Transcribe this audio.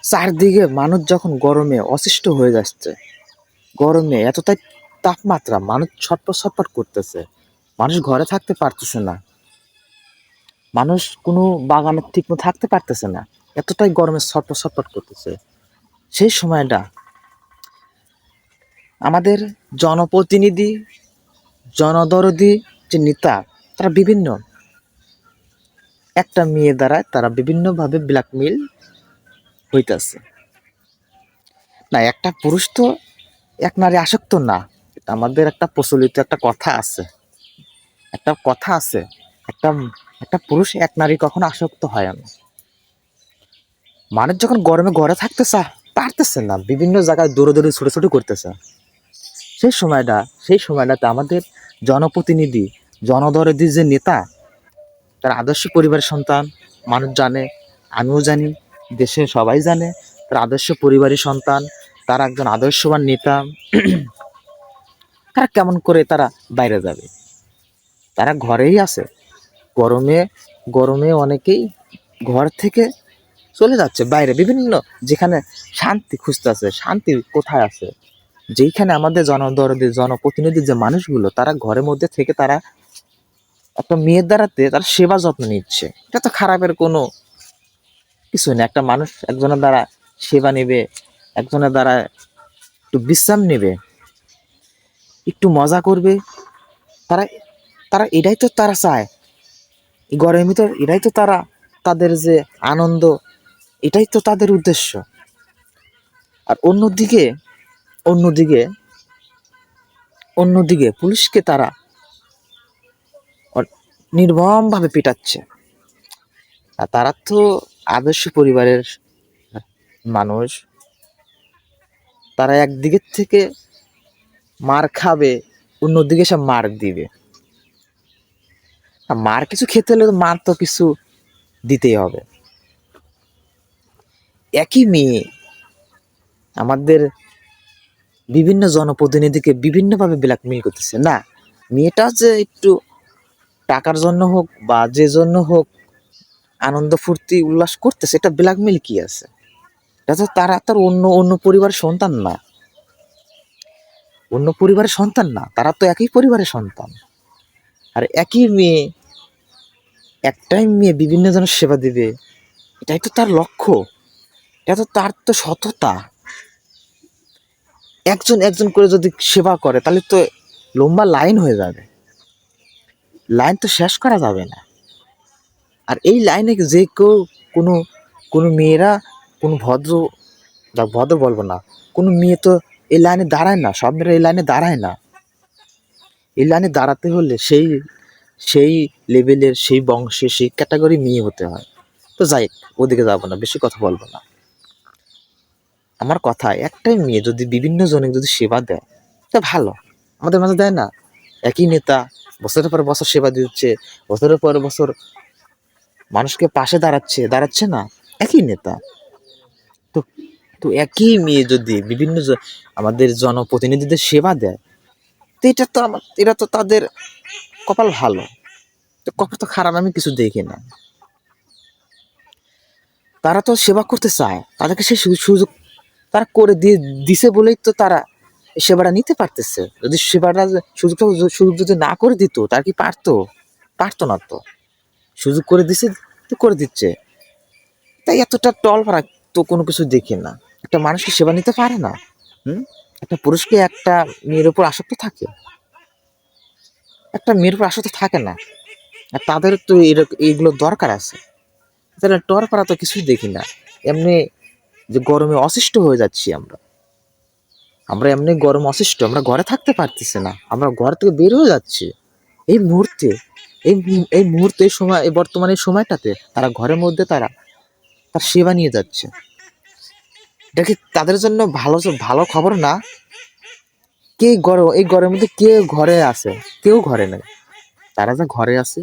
চারদিকে মানুষ যখন গরমে অসুস্থ হয়ে যাচ্ছে, গরমে এতটাই তাপমাত্রা, মানুষ ছটফট ছটফট করতেছে, মানুষ ঘরে থাকতে পারতেছে না, মানুষ কোনো বাগানে ঠিকমতো থাকতে পারতেছে না, এতটাই গরমে ছটফট ছটফট করতেছে। সেই সময়টা আমাদের জনপ্রতিনিধি, জনদরদি যে নেতা, তারা বিভিন্ন একটা মেয়ে দ্বারা তারা বিভিন্নভাবে ব্ল্যাকমেইল হইতেছে। না, একটা পুরুষ তো এক নারী আসক্ত না। এটা আমাদের একটা প্রচলিত একটা কথা আছে, একটা একটা পুরুষ এক নারী কখনো আসক্ত হয় না। মানুষ যখন গরমে ঘরে থাকতে পারতেছে না, বিভিন্ন জায়গায় দৌড়াদৌড়ি ছোটাছুটি করতেছে, সেই সময়টাতে আমাদের জনপ্রতিনিধি, জনদরদি যে নেতা, তার আদর্শ পরিবারের সন্তান, মানুষ জানে, আমিও জানি, দেশে সবাই জানে তার আদর্শ পরিবারের সন্তান, তারা একজন আদর্শবান নেতা। তারা কেমন করে তারা বাইরে যাবে? তারা ঘরেই আছে। গরমে গরমে অনেকেই ঘর থেকে চলে যাচ্ছে বাইরে, বিভিন্ন যেখানে শান্তি খুঁজতেছে। শান্তি কোথায় আছে? যেইখানে আমাদের জনদরদি, জনপ্রতিনিধি যে মানুষগুলো, তারা ঘরের মধ্যে থেকে তারা একটা মেয়ের দ্বারাতে তারা সেবা যত্ন নিচ্ছে। এটা তো খারাপের কোনো কিছু না। একটা মানুষ একজনের দ্বারা সেবা নেবে, একজনের দ্বারা একটু বিশ্রাম নেবে, একটু মজা করবে, তারা তারা এটাই তো তারা চায়। এই গরমের ভিতর এটাই তো তারা, তাদের যে আনন্দ, এটাই তো তাদের উদ্দেশ্য। আর অন্যদিকে অন্যদিকে অন্যদিকে পুলিশকে তারা নির্মমভাবে পিটাচ্ছে। আর তারা তো আদর্শ পরিবারের মানুষ, তারা একদিকে থেকে মার খাবে, অন্যদিকে সে মার দিবে। আর মার কিছু খেতে হলে মার তো কিছু দিতেই হবে। একই মেয়ে আমাদের বিভিন্ন জনপ্রতিনিধিকে বিভিন্নভাবে ব্ল্যাকমেইল করতেছে। না, মেয়েটা যে একটু টাকার জন্য হোক বা যে জন্য হোক আনন্দ ফুর্তি উল্লাস করতেছে, এটা ব্ল্যাকমেইল কি আছে? এটা তো তার অন্য অন্য পরিবারের সন্তান না, তারা তো একই পরিবারের সন্তান। আর একই মেয়ে, একটাই মেয়ে বিভিন্ন জনের সেবা দিবে, এটাই তো তার লক্ষ্য, এটা তো তার তো সততা। একজন একজন করে যদি সেবা করে, তাহলে তো লম্বা লাইন হয়ে যাবে, লাইন তো শেষ করা যাবে না। আর এই লাইনে যে কেউ, কোনো কোনো মেয়েরা, কোনো ভদ্র বলবো না, কোনো মেয়ে তো এই লাইনে দাঁড়ায় না, সব মেয়েরা এই লাইনে দাঁড়ায় না। এই লাইনে দাঁড়াতে হলে সেই সেই লেভেলের, সেই বংশের, সেই ক্যাটাগরি মেয়ে হতে হয়। তো যাই, ওদিকে যাবো না, বেশি কথা বলবো না। আমার কথা, একটাই মেয়ে যদি বিভিন্ন জনে যদি সেবা দেয়, তা ভালো। আমাদের মাঝে দেয় না? একই নেতা বছরের পর বছর সেবা দিচ্ছে, বছরের পর বছর মানুষকে পাশে দাঁড়াচ্ছে না, একই নেতা। তো তো একই মেয়ে যদি বিভিন্ন আমাদের জনপ্রতিনিধিদের সেবা দেয়, তো এটা তো তাদের কপাল ভালো। তো কপাল তো খারাপ আমি কিছু দেখি না। তারা তো সেবা করতে চায়, তাদেরকে সেই সুযোগ তারা করে দিছে বলেই তো তারা সেবাটা নিতে পারতেছে। যদি সেবাটা সুযোগ যদি না করে দিত, তার কি পারতো না তো। সুযোগ করে দিছে তো করে দিচ্ছে, তাই এতটা টল ফারাক তো কোনো কিছু দেখি না। একটা মানুষকে সেবা নিতে পারে না? একটা পুরুষকে একটা মেয়ের উপর আসক্ত থাকে, একটা মেয়ের উপর আসক্ত থাকে না। আর তাদের তো এইগুলো দরকার আছে। তাহলে টর পাড়া তো কিছুই দেখি না। এমনি যে গরমে অসুস্থ হয়ে যাচ্ছি আমরা এমনি গরম অসুস্থ, আমরা ঘরে থাকতে পারতেছি না, আমরা ঘর থেকে বের হয়ে যাচ্ছি এই মুহূর্তে। এই এই মুহূর্তে, এই সময়, এই বর্তমানে সময়টাতে তারা ঘরের মধ্যে তার সেবা নিয়ে যাচ্ছে। এটা কি তাদের জন্য ভালো খবর না? এই গরমের মধ্যে কে ঘরে আছে? কেউ ঘরে নেই। তারা যে ঘরে আছে,